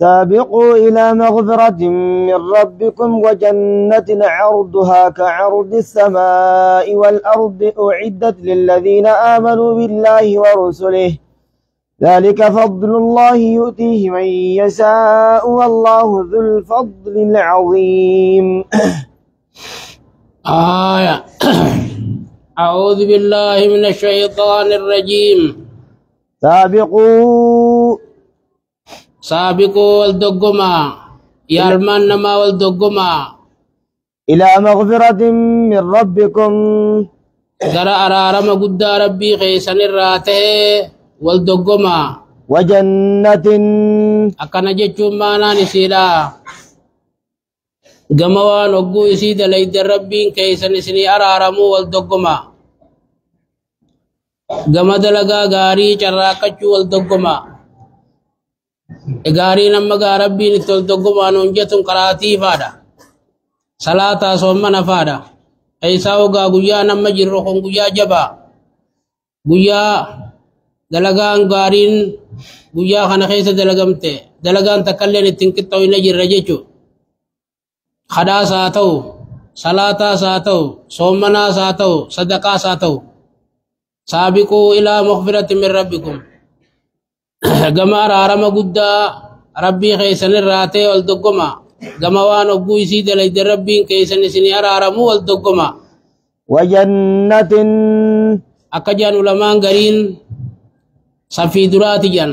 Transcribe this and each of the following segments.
سابقوا إلى مغفرة من ربكم وجنة عرضها كعرض السماء والأرض أعدت للذين آمنوا بالله ورسله ذلك فضل الله يؤتيه من يشاء والله ذو الفضل العظيم. أعوذ بالله من الشيطان الرجيم. سابقوا والدقما يالمان نما والدقما إلى مغفرة من ربكم ترى أرارم قد ربي خيسان الراته والدقما وجنة أكنا جتشو مانا نسيلا قموان وقو يسيد ليد ربي خيسان سني أرارمو والدقما قمد لغا غاري چراكچو والدقما gaarii nama gaarabbiin itti ol doggomaan hunjatun qaraatii faadha salaataa soomana faadha eeysaa ogaa guyyaa nama jirru kun guyyaa jabaa guyyaa dalagaan gaariin guyyaa kana keessa dalagamte dalagaan takkalleen ittiin qixxooyna jirra jechu khadaas haa ta'u salaataas haa ta'u soomanaas haa ta'u sadaqaas haa ta'u saabiquu ilaa maghfirati min rabbikum gama araarama guddaa rabbii keeysan irraatee wal doggoma gama waan ogguu isii dalayde rabbiin keeysan isinii araaramu wal doggoma wajannatin akka jaan ulamaan gariin safii duraati jan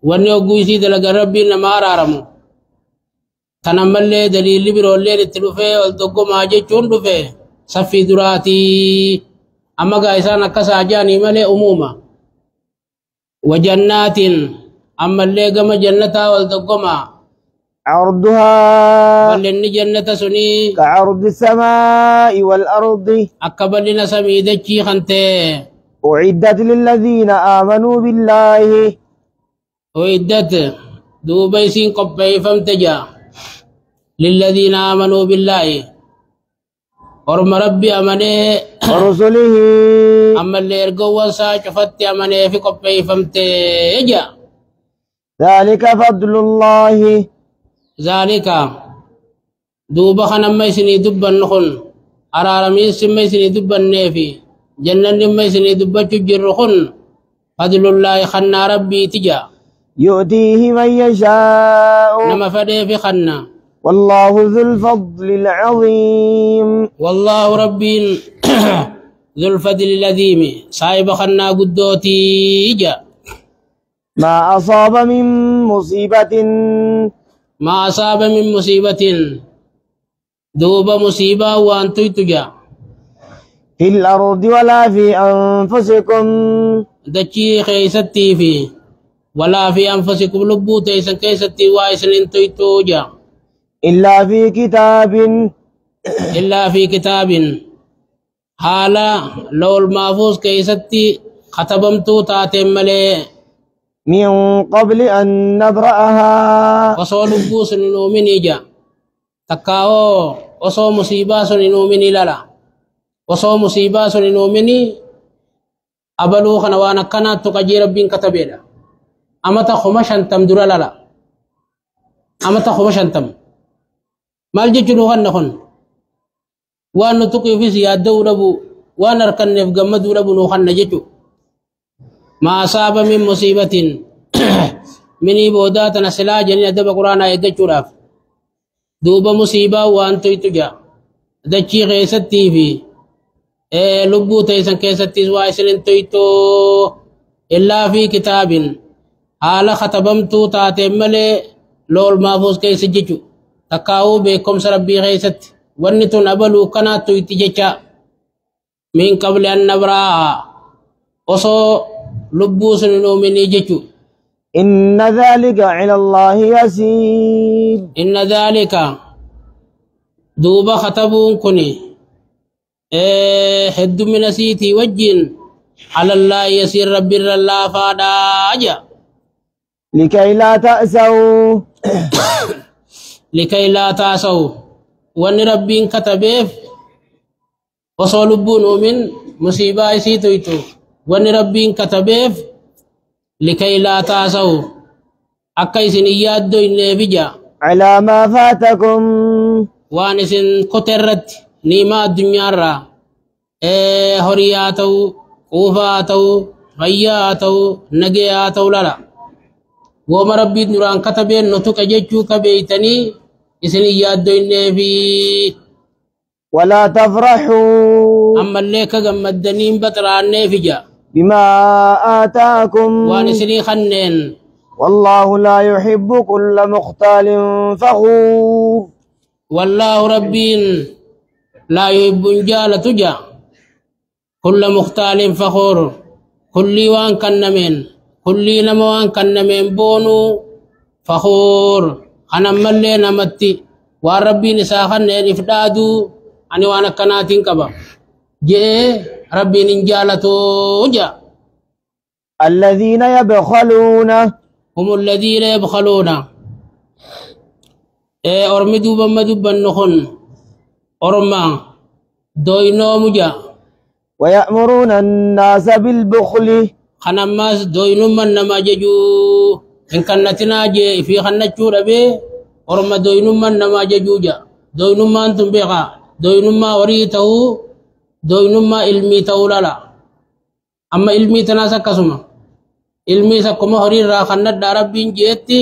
wanni ogguu isii dalagan rabbiin nama araaramu tanammallee daliilli biroolleen itti dhufee wal doggomaa jechuun dhufe safii duraatii أما قايسان أكسا جاني ملي أموما وجنات أما اللي قم جنة والدقما عرضها بلن جنة سني كعرض السماء والأرض أكبر لنا سميدتشي خنتي أعدت للذين آمنوا بالله أعدت دوبيسين قبي فامتجا للذين آمنوا بالله ورم ربي أمني ورسله أما اللي يرقوا ساجفت أمني في قبي فمتجا ذلك فضل الله ذلك دوبا خنا ميسني دبا نخن أرارمين سميسني دبا نيفي جنن ميسني دبا تجر خن فضل الله خنا ربي تجا يؤتيه من يشاء نما فدي في خنا والله ذو الفضل العظيم. والله ربي ذو الفضل العظيم صاحب خنا قدوتي جا ما أصاب من مصيبة دوب مصيبة وأنتو تجا في الأرض ولا في أنفسكم دچي خيستي في ولا في أنفسكم لبو تيسن كيستي وايسن انتو توجا إلا في كتاب حالا لو المحفوظ كيستي ختبمتو تاتم ملي من قبل أن نبرأها وصول بوس نؤمني جا تكاو وصو مصيبة نؤمني لالا وصو مصيبة نؤمني أبلو خنوانا كانت تقجي ربين كتبيلا أمتا خمشان تم درا لالا أمتا خمشان تم مال جيجنو خن وان نتقي في سيادة ربو وان أركن نفقمد ربو نوخن نجيجو ما أصاب من مصيبة مني بودات نسلا جنين أدب قرآن آيات جراف دوب مصيبة وانتو يتجا دچي غيستي في لبو تيسن كيستي وائسن انتو يتو إلا في كتاب حالا ختبمتو تاتمالي لول مافوز كيس جيجو تقاو بكم سربي غيست ونتو نبلو كناتو يتجا من قبل أن نبراها وصو لبوس نؤمني جيجو إن ذلك على الله يسير. إن ذلك دوبا خطبون كني حد من سيتي وجين على الله يسير رب الله فادا أجا لكي لا تأسوا لكي لا تأسوا وان ربين كتبه وصلبون من مصيبة سيتو وان ربين كتبه لكي لا تاسوا أكيسن يادو النبيجا على ما فاتكم وانسن كترت نيما الدنيا را هرياتو قوفاتو غياتو نجياتو لا وما ربي نوران كتبين نتوك جيتشو كبيتني اسن يادو النبي ولا تفرحوا أما اللي كجمدنين بطران نفجا بما آتاكم وانسني خنين والله لا يحب كل مختال فخور والله ربين لا يحب جال تجا كل مختال فخور كل وان كنمين كل نموان كنمين بونو فخور أنا ملي نمتي وربي نساخن إفدادو أني وانا كناتين كبا جئ ربي نجالتو جا الذين يبخلون هم الذين يبخلون أرمدوا بمدوا بنخن أرما دوينو مجا ويأمرون الناس بالبخل خنماس دوينو من نما ججو إن كانتنا جي في خنچو ربي أرما دوينو من نما ججو جا دوينو ما أنتم بيغا دوينو ما وريته دوينو ما علمي تولالا أما علمي تناسا كسما ilmi sakkuma horii irraa kannadha rabbiin jeetti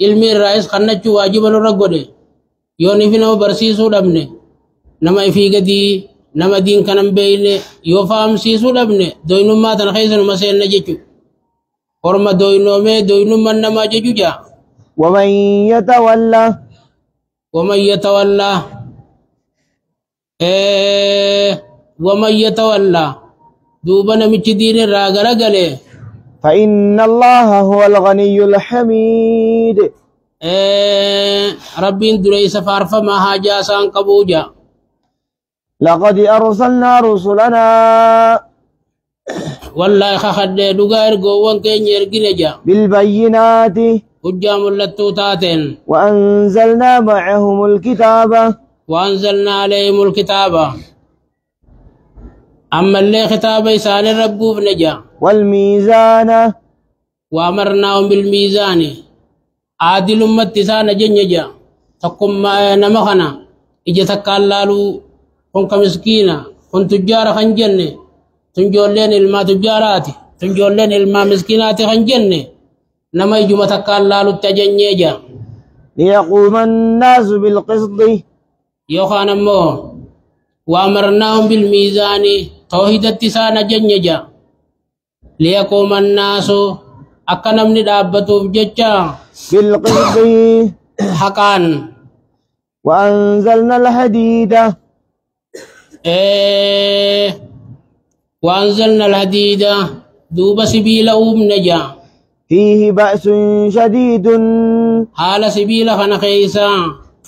ilmi irraas kannachuu waajiba nurra godhe yoo nifi nama barsiisuu dhabne nama ifii gadii nama diin kanan beeyne yoo fahamsiisuu dhabne doynummaa tana keessa numa seenna jechu orma doynoomee doynumman namaa jechu jaa ومن يتولى ومن يتولى دوبا نمچ دين irraa garagale فإن الله هو الغني الحميد ربي دريس فارفما حاجة سان قبوجا لقد أرسلنا رسلنا والله خخد دوغار غوان كين يرغينجا بالبينات حجام اللتوتاتين وأنزلنا معهم الكتاب وأنزلنا عليهم الكتاب أما اللي خطاب إسان ربوب نجا والميزان وأمرناهم بالميزان عادل متسان جنجا تقوم نمخنا إجا تقالالو كنك مسكينة كن تجار خنجن تنجولين الماء تجارات تنجولين الماء مسكينات خنجن نما يجو تقالالو تجنجا ليقوم الناس بالقسط يوخانا مو وأمرناهم بالميزان توحيد التسان جنجا ليقوم الناس أكنم ندابتو بججا بالقسط حقان وأنزلنا الحديد وأنزلنا الحديد دوب سبيل نجا فيه بأس شديد حال سبيل خنخيسا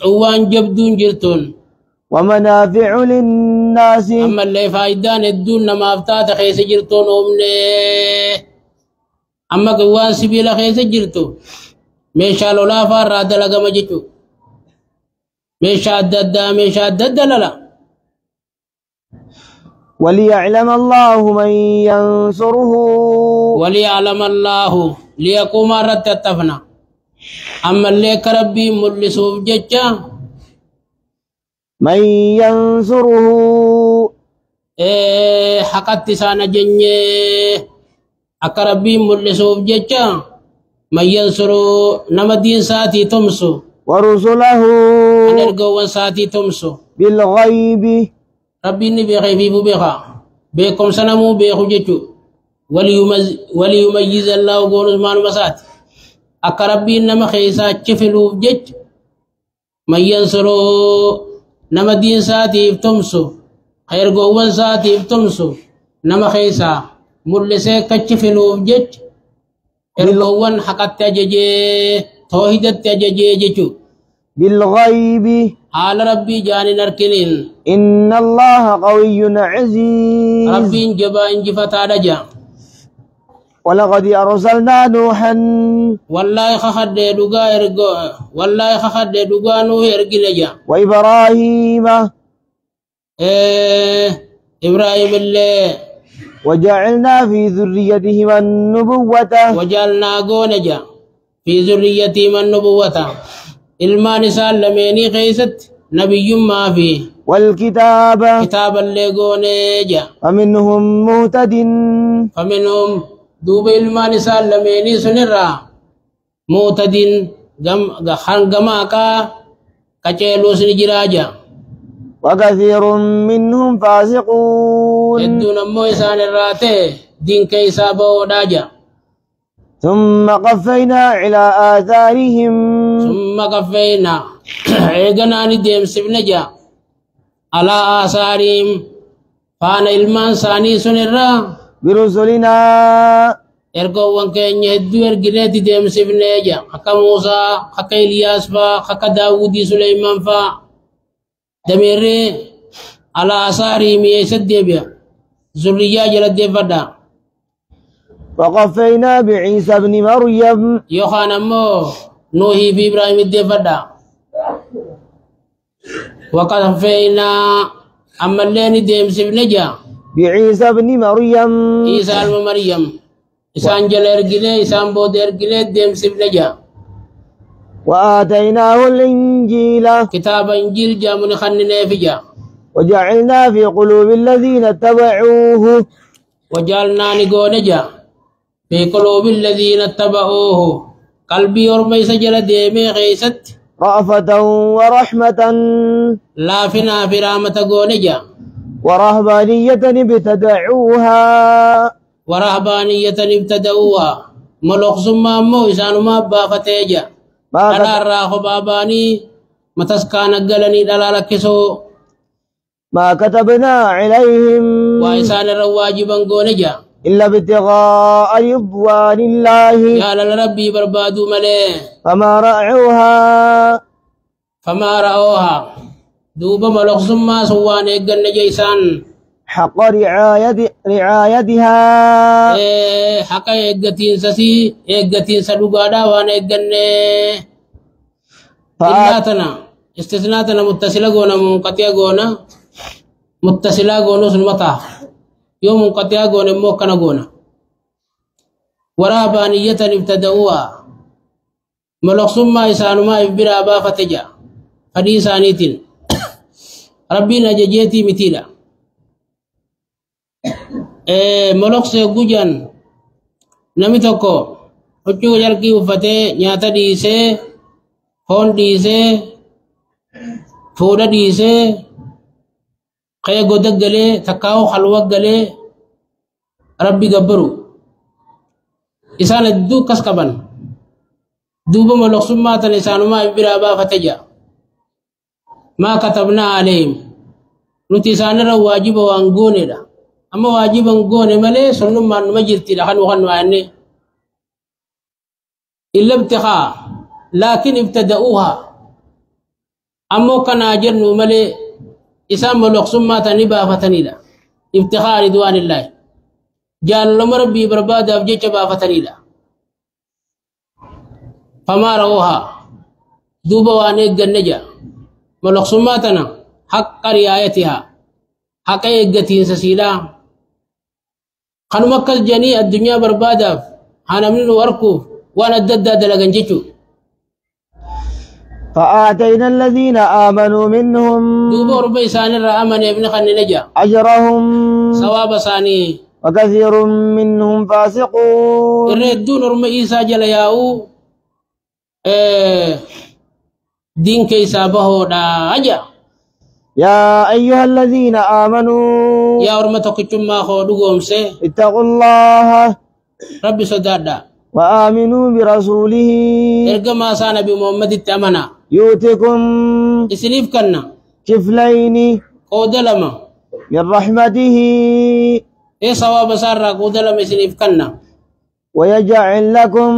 عوان جبدون جرتون ومنافع للناس أما اللي فايدان الدون ما افتات خيس جرتون أما قوان سبيل خيس جرتو ميشا لولا فار دلق مجتو ميشا الدد للا وليعلم الله من ينصره وليعلم الله ليقوم رتتفنا أما اللي كربي ملسوف جتشا من ينصره حقت سانا جنيه أكربي ملسوف جتشا من ينصروا نمدين ساتي تمسو ورسله أنرقوا ساتي تمسو بالغيب ربي نبي غيبي بيخا بيكم سنمو بيخو جتشو وليميز الله قول اسمان مسات أكربي نما خيسا تشفلو جتش من ينصروا نمدين ساتي تمسو خير قوان ساتي تمسو نما خيسا ملسي كتشفلو جتش القوان حقت تججي توحيدت تججي جتشو بالغيب حال ربي جاني نركنين إن الله قوي عزيز ربي انجبا انجفتا رجا ولقد أرسلنا نوحا والله خخد دوغا ارغو والله خخد دوغا نو ارغلجا وإبراهيم إبراهيم اللي وجعلنا في ذريتهما النبوة وجعلنا قونجا في ذريتهما النبوة ilmaan isaan lameenii keessatti nabiyyummaa fi والكتاب kitaaba illee goonee jaa فمنهم مهتد faminhum duuba ilmaan isaan lameenii sunirraa muutadin hangamaakaa qaceeluus ni jiraa jaa وكثير منهم فاسقون hedduun ammoo isaan irraa ta'e diinka isaa ba'oodhaa jaa ثم قفينا على آثارهم ثم قفينا eeganaa ni deemsifne jaa alaa aasaariim faana ilmaan isaanii sunirraa برسلنا ergoowwan keenya hedduu ergineeti deemsifnee jaa akka Muusaa akka Iliyaas faa akka Daawudii Suleymaan faa dameerree alaa aasaariim eessa deebi'a zurriyaa jala deeffadhaa وقفينا بعيسى ابن مريم yookaan ammoo Nuuhii fi Ibraahim deeffadhaa waqafeynaa ammallee ni deemsifne jaa بعيسى ابن مريم Isaa ilma Maryam isaan jala ergilee isaan booda ergilee deemsifne jaa وآتيناه الإنجيل kitaaba Injiil jaamuni kannineefi jaa وجعلنا في قلوب الذين اتبعوه وجعلنا نقونجا في قلوب الذين اتبعوه قلبي ورمي سجل ديمي غيست رأفة ورحمة لا فينا في رامة قونجا ورهبانية ابتدعوها ورهبانية ابتدأوها ملوك ثم أمو إسانو ما بافتيجا أنا الراخ باباني متسكان قلني دلالكسو ما كتبنا عليهم وإسان الرواجبا قونجا إلا ابتغاء رضوان الله يا لربي بربادو مليه فما رأوها دوبا ملوك ثم سوان إيقن جيسان حق رعايتها حقا إيقتين سسي إيقتين سلوغادا وان إيقن إلاتنا استثناتنا متصلة قونا منقطية قونا متصلة قونا سنمتا يوم منقطية قونا موكنا قونا ورهبانية ابتدأوها ملوك ثم إسانو ما إبرا بافتجا حديثانيتين ربنا ججيتي مثيلا ملوك سيقوجان نمي توكو حجو جرقي وفتي نياتا ديسي هون ديسي فودا ديسي قيا قدق قلي تكاو خلوق قلي ربي قبرو إسان الدو كسكبان دوبا ملوك سماتا إسانو ما إبرا بافتجا ما كتبنا عليهم نتسان واجب وانغوني دا اما واجب وانغوني ملي سنن ما مجرتي دا خن واني الا ابتغاء لكن ابتدأوها اما كان اجر ملي اسام ملوك ثم تنبا فتني دا ابتغاء رضوان الله جان لم ربي برباد افجي با فتني دا فما روها دوبا واني جنجا ملوك سماتنا حق رعايتها حق إيقاتين سسيلا خانو مكة الجني الدنيا بربادة حانا من الوركو وانا الدداد لغنجيشو فآتينا الذين آمنوا منهم دوبو ربي ساني الرأمن ابن خاني نجا أجرهم سواب ساني وكثير منهم فاسقون الردون رمي إيسا جلياو دين كيسا بهو دا أجا يا أيها الذين آمنوا يا ورمتك جمع خودوهم سي اتقوا الله ربي صدادا وآمنوا برسوله إرقما سانا بمحمد التأمنا يؤتكم إسنيف كنا كفلين قودلما من رحمته إيه صواب سارة قودلما إسنيف كنا ويجعل لكم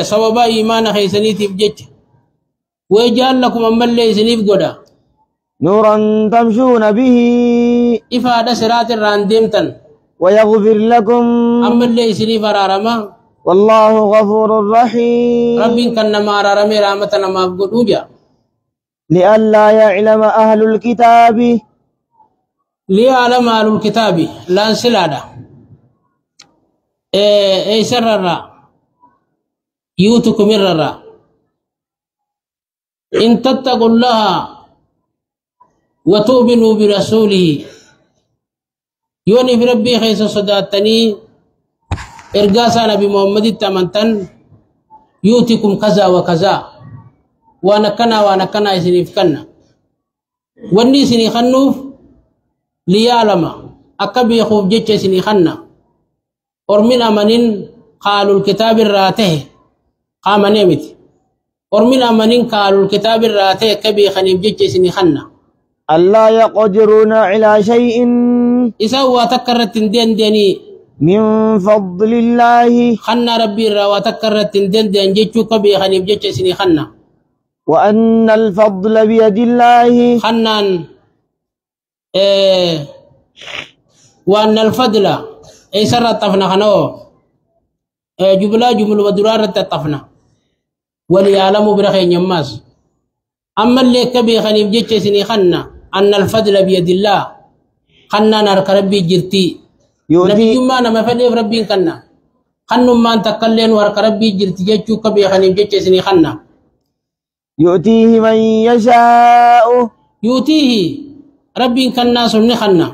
صوابا إيمان خيساني تبجج ويجعل لكم أمالي إسنيف قودا نورا تمشون به إفادة سرات الرانديمتن ويغفر لكم أمالي إسنيف رارما والله غفور رحيم ربي كان ما رارمي رامتنا ما بقود. لئلا يعلم أهل الكتاب ليعلم أهل الكتاب لا انسلادا أي سرر يوتكم الرر إن تتقوا الله وتؤمنوا برسوله يوني بربي خيس صداتني إرقاسا نبي محمد التمنتن يوتكم كذا وكذا وانا كنا يسنيف كنا واني سني خنوف ليعلم أكبي يخوف جيتش سني خنا أرمين أمانين قالوا الكتاب الراته قام نيمت أرمين أمانين قالوا الكتاب الراته كبي خنيف جيتش سني خنا ألا يقدرون على شيء إسوا تكرت دين ديني من فضل الله خنا ربي الروا تكرت دين دين جيتشو كبي خنيف جيتش سني خنا وأن الفضل بيد الله خنان وأن الفضل أي سر الطفنا خنو جملة ودرارة الطفنا وليعلموا برخي نماز أما اللي كبي خنيف جيتش سني خنا أن الفضل بيد الله خنا نارك ربي جرتي نبي ما أنا ما فدي ربي كنا خنو ما أنت كلين ورك ربي جرتي جيتشو كبي خنيف جيتش سني خنا يؤتيه من يشاء يؤتيه ربي كنا سمني خنا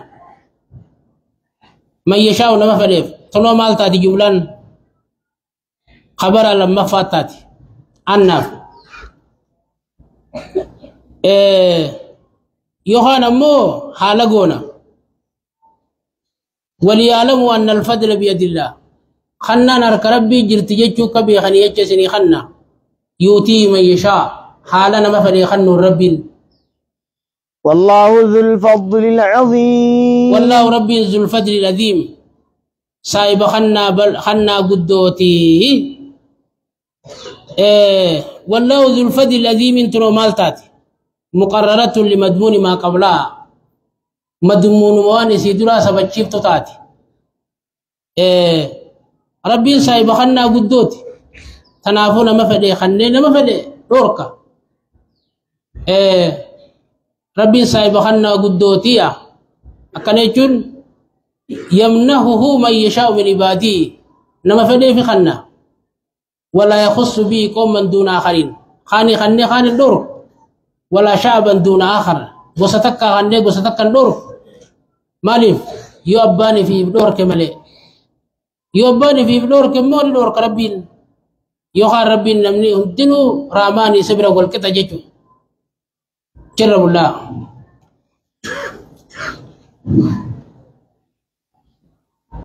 من يشاء نما فدي تلو مالتا دي جملان خبر لما فاتت الناف يوحنا مو حالقونا وليعلموا أن الفضل بيد الله خنا نرك ربي جرت جيتشو كبي خني يجسني خنا يؤتي من يشاء حالنا ما فني خنو ربي والله ذو الفضل العظيم والله ربي ذو الفضل العظيم سايب خنا بل خنا قدوتي والله ذو الفضل العظيم انترو مالتاتي مقررة لمضمون ما قبلها مضمون موانسي دراسة بتشيف تاتي ربي سايب خنا قدوتي تنافونا ما فدي خنينا ما فدي دوركا ربي سايب خنا قدوتيا أكنيتون يمنحه من يشاء من عباده نما فدي في خنا ولا يخص به قوما دون آخرين خاني خني خاني الدور ولا شعبا دون آخر وستكا خني وستكا الدور مالف يوباني في دور كمالي يوباني في دور كمالي دور كربين يوخا ربي نمني هدنو راماني سبرا والكتا جيجو جرب الله